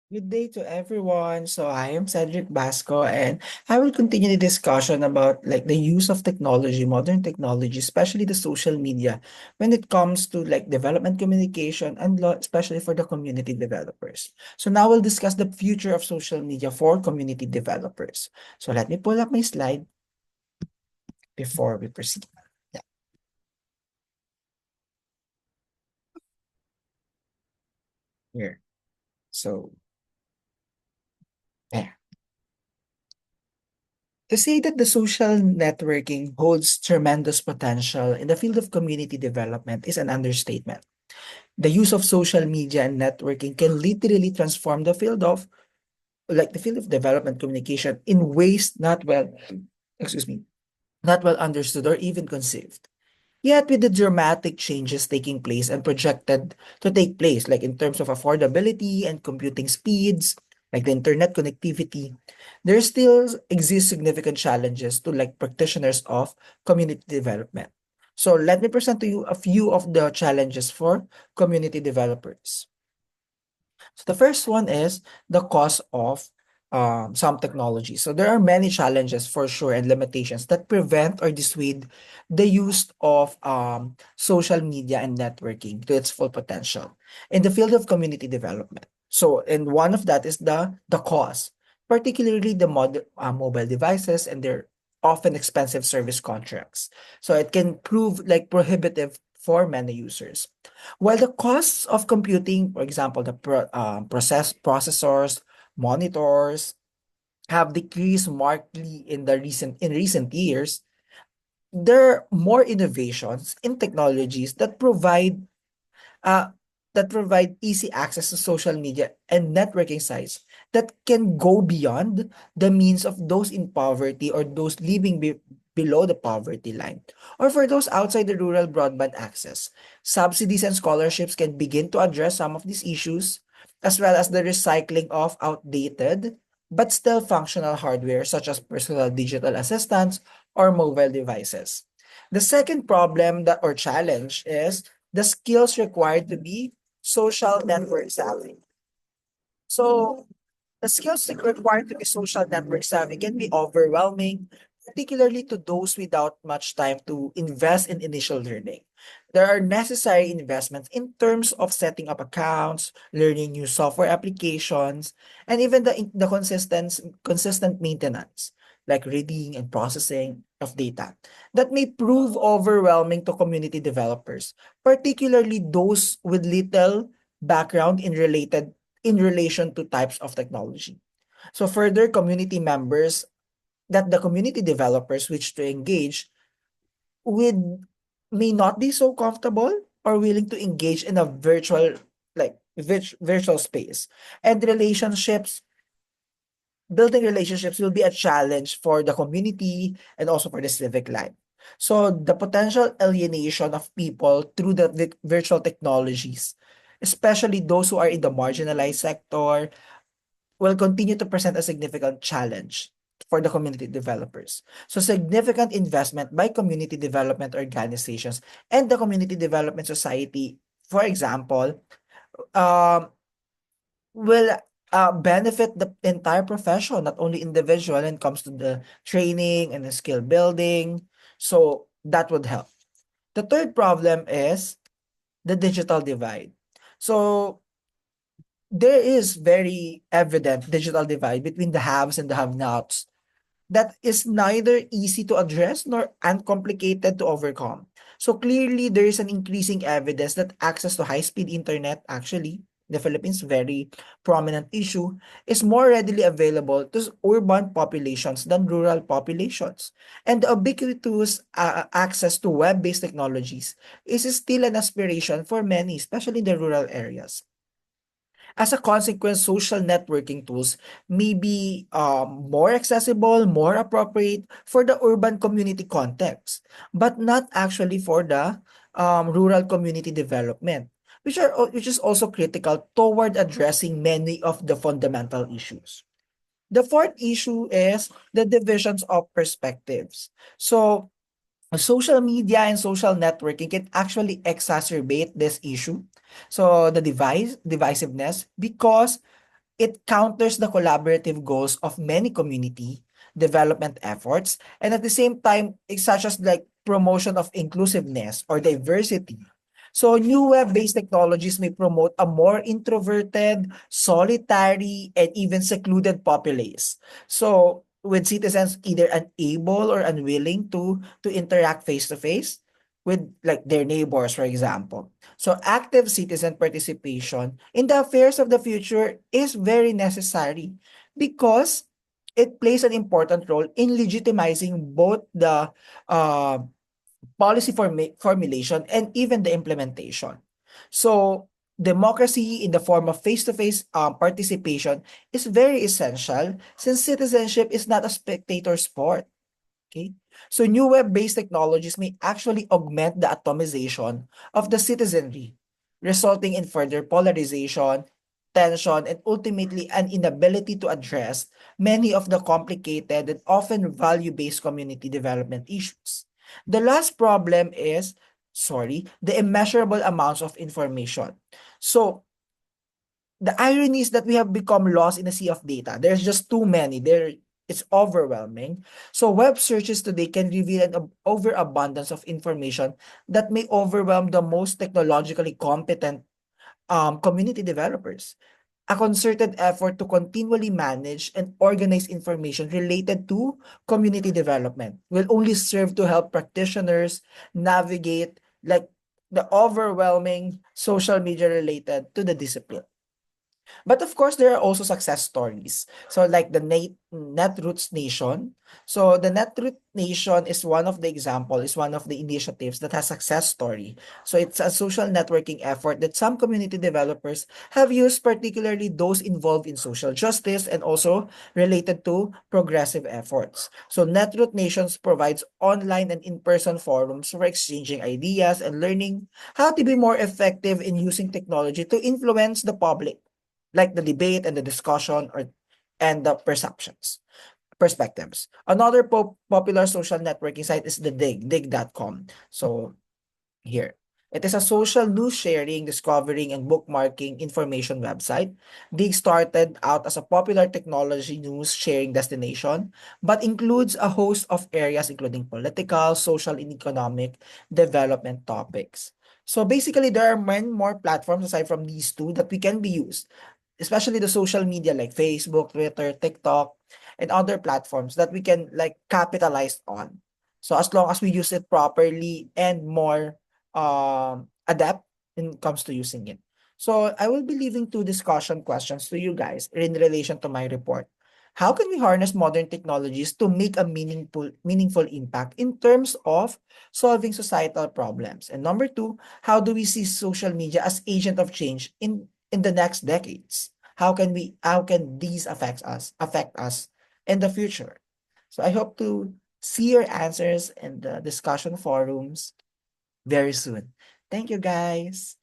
Good day to everyone. So I am Cedric Basco and I will continue the discussion about the use of technology, modern technology, especially the social media when it comes to development communication and especially for the community developers. So now we'll discuss the future of social media for community developers. So let me pull up my slide before we proceed. Yeah, here. So yeah. To say that the social networking holds tremendous potential in the field of community development is an understatement. The use of social media and networking can literally transform the field of development communication in ways excuse me, not well understood or even conceived. Yet, with the dramatic changes taking place and projected to take place, like in terms of affordability and computing speeds, like the internet connectivity, there still exist significant challenges to practitioners of community development. So let me present to you a few of the challenges for community developers. So the first one is the cost of some technology. So there are many challenges for sure and limitations that prevent or dissuade the use of social media and networking to its full potential in the field of community development. So, and one of that is the cost, particularly the mobile devices and their often expensive service contracts. So it can prove prohibitive for many users. While the costs of computing, for example, the processors, monitors, have decreased markedly in recent years, there are more innovations in technologies uh, that provide easy access to social media and networking sites that can go beyond the means of those in poverty or those living below the poverty line. Or for those outside the rural broadband access, subsidies and scholarships can begin to address some of these issues, as well as the recycling of outdated but still functional hardware such as personal digital assistants or mobile devices. The second problem that or challenge is the skills required to be social network savvy. So the skills required to be social network savvy can be overwhelming, particularly to those without much time to invest in initial learning. There are necessary investments in terms of setting up accounts, learning new software applications, and even the consistent maintenance, like reading and processing of data, that may prove overwhelming to community developers, particularly those with little background in relation to types of technology. So further, community members that the community developers wish to engage with may not be so comfortable or willing to engage in a virtual space. And building relationships will be a challenge for the community and also for the civic life. So the potential alienation of people through the virtual technologies, especially those who are in the marginalized sector, will continue to present a significant challenge for the community developers. So significant investment by community development organizations and the community development society, for example, um, will benefit the entire profession, not only individual when it comes to the training and the skill building. So that would help. The third problem is the digital divide. So there is very evident digital divide between the haves and the have-nots that is neither easy to address nor uncomplicated to overcome. So clearly, there is an increasing evidence that access to high-speed internet, actually, the Philippines' very prominent issue, is more readily available to urban populations than rural populations. And the ubiquitous access to web-based technologies is still an aspiration for many, especially in the rural areas. As a consequence, social networking tools may be more accessible, more appropriate for the urban community context, but not actually for the rural community development, which is also critical toward addressing many of the fundamental issues. The fourth issue is the divisions of perspectives. So social media and social networking can actually exacerbate this issue. So the divisiveness, because It counters the collaborative goals of many community development efforts, and at the same time, it's such as like promotion of inclusiveness or diversity. So new web-based technologies may promote a more introverted, solitary, and even secluded populace. So with citizens either unable or unwilling to interact face to face with like their neighbors, for example. So active citizen participation in the affairs of the future is very necessary because it plays an important role in legitimizing both the uh, policy formulation and even the implementation. So democracy in the form of face-to-face participation is very essential since citizenship is not a spectator sport. Okay? So new web-based technologies may actually augment the atomization of the citizenry, resulting in further polarization, tension, and ultimately an inability to address many of the complicated and often value-based community development issues. The last problem is, the immeasurable amounts of information. So the irony is that we have become lost in a sea of data. There's just too many. It's overwhelming. So web searches today can reveal an overabundance of information that may overwhelm the most technologically competent community developers. A concerted effort to continually manage and organize information related to community development will only serve to help practitioners navigate like the overwhelming social media related to the discipline. But of course, there are also success stories. So like the Netroots Nation. So the Netroot Nation is one of the example, is one of the initiatives that has success story. So it's a social networking effort that some community developers have used, particularly those involved in social justice and also related to progressive efforts. So Netroot Nations provides online and in-person forums for exchanging ideas and learning how to be more effective in using technology to influence the public, like the debate and the discussion or and the perspectives. Another popular social networking site is the dig.com. So here, it is a social news sharing, discovering, and bookmarking information website. Dig started out as a popular technology news sharing destination, but includes a host of areas including political, social, and economic development topics. So basically, there are many more platforms aside from these two that we can be used, especially the social media like Facebook, Twitter, TikTok, and other platforms that we can like capitalize on. So as long as we use it properly and more adept when it comes to using it. So I will be leaving two discussion questions to you guys in relation to my report. How can we harness modern technologies to make a meaningful impact in terms of solving societal problems? And number two, how do we see social media as agent of change in the next decades? How can these affect us in the future? So I hope to see your answers in the discussion forums very soon. Thank you, guys.